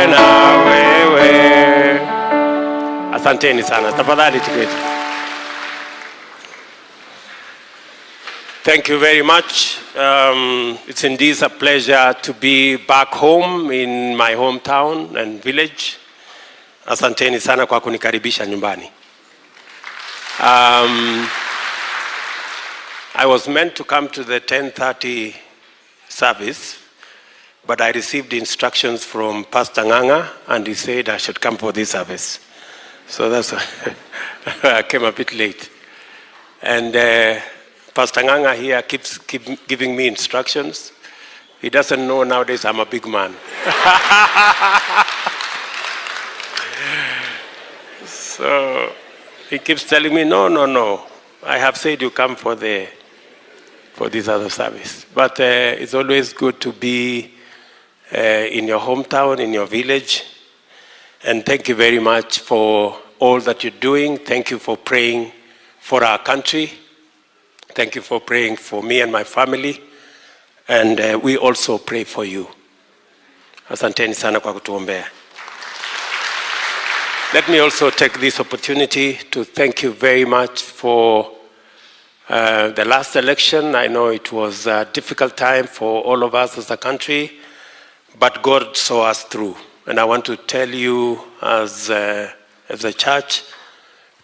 na wewe. Asanteni sana. Tafadhali tuketi. Thank you very much. It's indeed a pleasure to be back home in my hometown and village. Asanteni sana kwa kunikaribisha nyumbani. I was meant to come to the 10:30 service, but I received instructions from Pastor Nganga, and he said I should come for this service. So that's why I came a bit late. And Pastor Nganga here keeps giving me instructions. He doesn't know nowadays I'm a big man. So he keeps telling me, no. I have said you come for this other service. But it's always good to be in your hometown, in your village. And thank you very much for all that you're doing. Thank you for praying for our country. Thank you for praying for me and my family. And we also pray for you. Asanteni sana kwa kutuombea. Let me also take this opportunity to thank you very much for the last election. I know it was a difficult time for all of us as a country, but God saw us through. And I want to tell you as a church,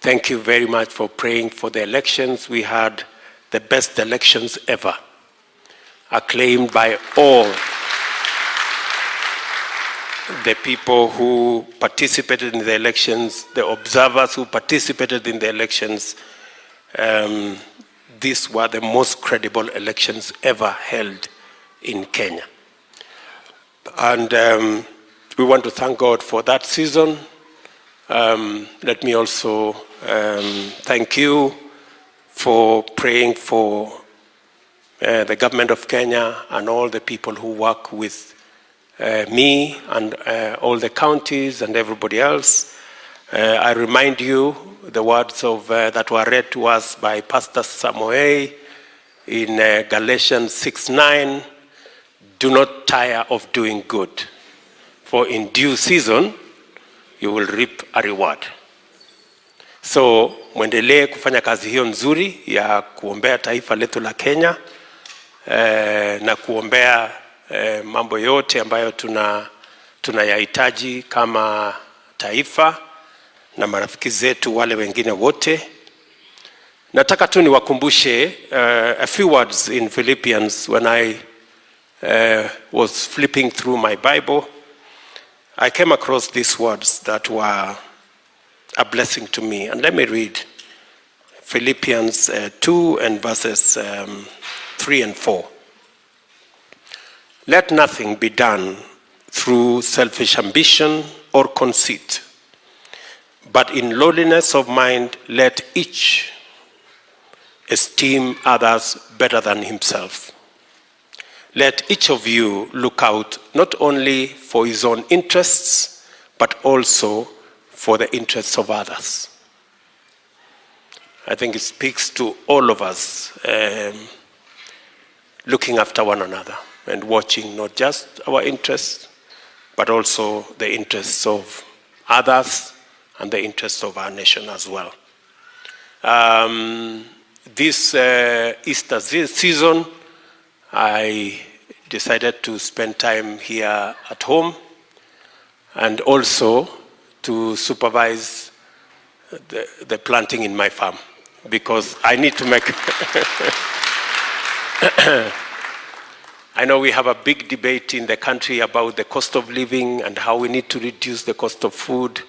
thank you very much for praying for the elections. We had the best elections ever, acclaimed by all the people who participated in the elections, the observers who participated in the elections. These were the most credible elections ever held in Kenya. And we want to thank God for that season. Let me also thank you for praying for the government of Kenya and all the people who work with me and all the counties and everybody else. I remind you the words of that were read to us by Pastor Samuel in Galatians 6:9. Do not tire of doing good, for in due season you will reap a reward. So mwendelee kufanya kazi hiyo nzuri ya kuombea taifa letu la Kenya na kuombea mambo yote ambayo tunayahitaji kama taifa na marafiki zetu wale wengine wote. Nataka tu niwakumbushe a few words in Philippians. When I was flipping through my Bible, I came across these words that were a blessing to me. And let me read Philippians 2 and verses 3 and 4. Let nothing be done through selfish ambition or conceit, but in lowliness of mind, let each esteem others better than himself. Let each of you look out not only for his own interests, but also for the interests of others. I think it speaks to all of us looking after one another and watching not just our interests, but also the interests of others and the interests of our nation as well. This Easter season, I decided to spend time here at home and also to supervise the planting in my farm, because I need to make I know we have a big debate in the country about the cost of living and how we need to reduce the cost of food,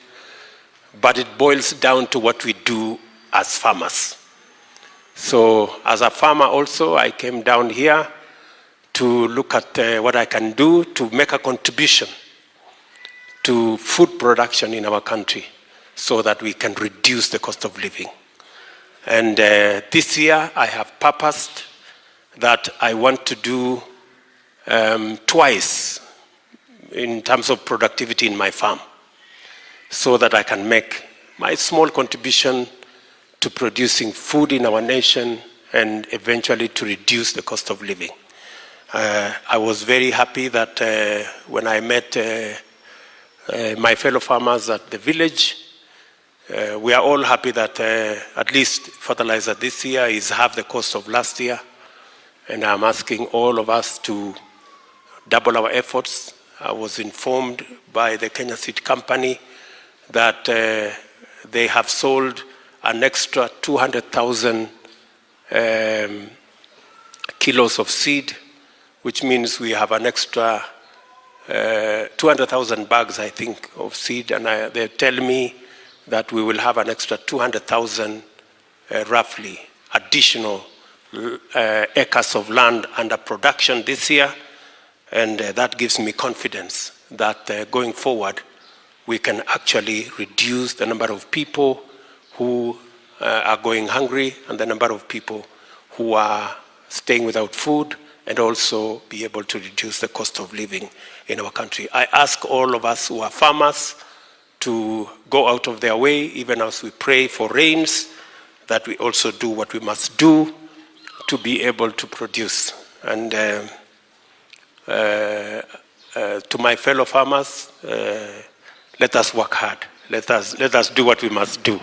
but it boils down to what we do as farmers. So as a farmer also, I came down here to look at what I can do to make a contribution to food production in our country so that we can reduce the cost of living. And this year I have purposed that I want to do twice in terms of productivity in my farm, so that I can make my small contribution to producing food in our nation and eventually to reduce the cost of living. I was very happy that when I met my fellow farmers at the village. We are all happy that at least fertilizer this year is half the cost of last year. And I'm asking all of us to double our efforts. I was informed by the Kenya Seed Company that they have sold an extra 200,000 kilos of seed, which means we have an extra 200,000 bags, I think, of seed. And they tell me that we will have an extra 200,000 roughly additional acres of land under production this year. And that gives me confidence that going forward, we can actually reduce the number of people who are going hungry and the number of people who are staying without food, and also be able to reduce the cost of living in our country. I ask all of us who are farmers to go out of their way, even as we pray for rains, that we also do what we must do to be able to produce. And to my fellow farmers, let us work hard. Let us do what we must do.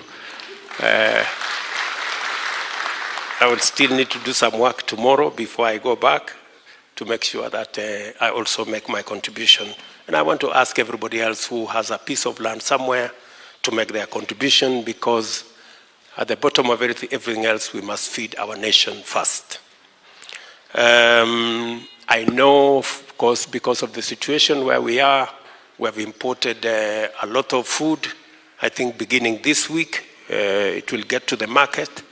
I will still need to do some work tomorrow before I go back to make sure that I also make my contribution. And I want to ask everybody else who has a piece of land somewhere to make their contribution, because at the bottom of everything else, we must feed our nation first. I know, of course, because of the situation where we are, we have imported a lot of food. I think beginning this week, it will get to the market.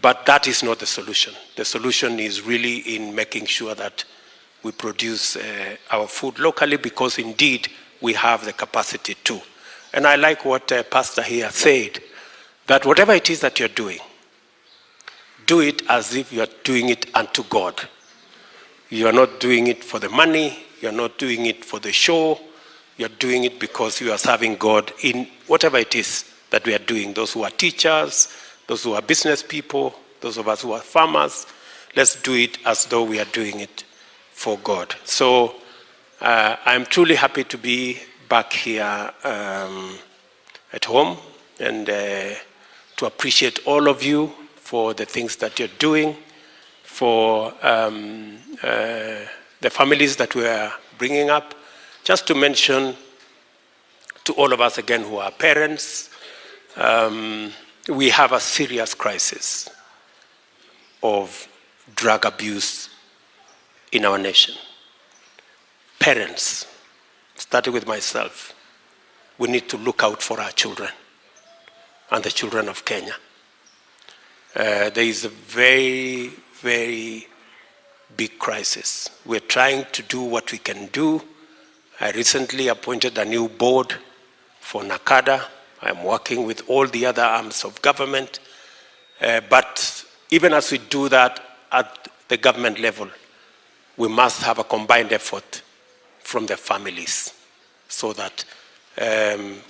But that is not the solution. The solution is really in making sure that we produce our food locally, because indeed we have the capacity to. And I like what Pastor here said, that whatever it is that you're doing, do it as if you are doing it unto God. You are not doing it for the money. You're not doing it for the show. You're doing it because you are serving God in whatever it is that we are doing. Those who are teachers, those who are business people, those of us who are farmers, let's do it as though we are doing it for God. So I'm truly happy to be back here at home, and to appreciate all of you for the things that you're doing, for the families that we are bringing up. Just to mention to all of us again who are parents, we have a serious crisis of drug abuse in our nation. Parents, starting with myself, we need to look out for our children and the children of Kenya. There is a very, very big crisis. We're trying to do what we can do. I recently appointed a new board for NACADA. I'm working with all the other arms of government. But even as we do that at the government level, we must have a combined effort from the families so that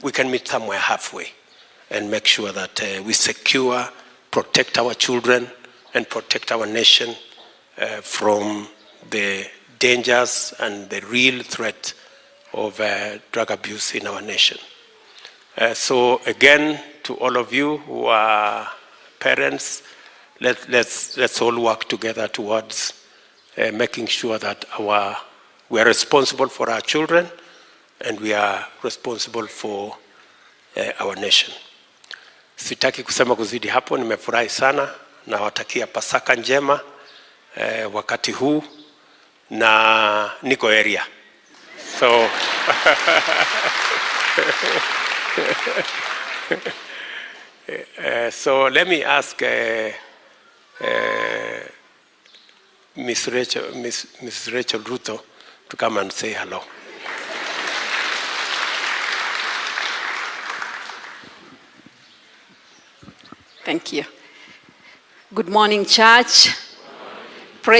we can meet somewhere halfway and make sure that we secure, protect our children, and protect our nation from the dangers and the real threat of drug abuse in our nation. So again, to all of you who are parents, let's all work together towards making sure that we are responsible for our children and we are responsible for our nation. Sitaki kusema kuzidi hapo, nimefurahi sana, nawatakia Pasaka njema wakati huu, na niko area. So so let me ask Miss Rachel Ruto to come and say hello. Thank you. Good morning, church. Praise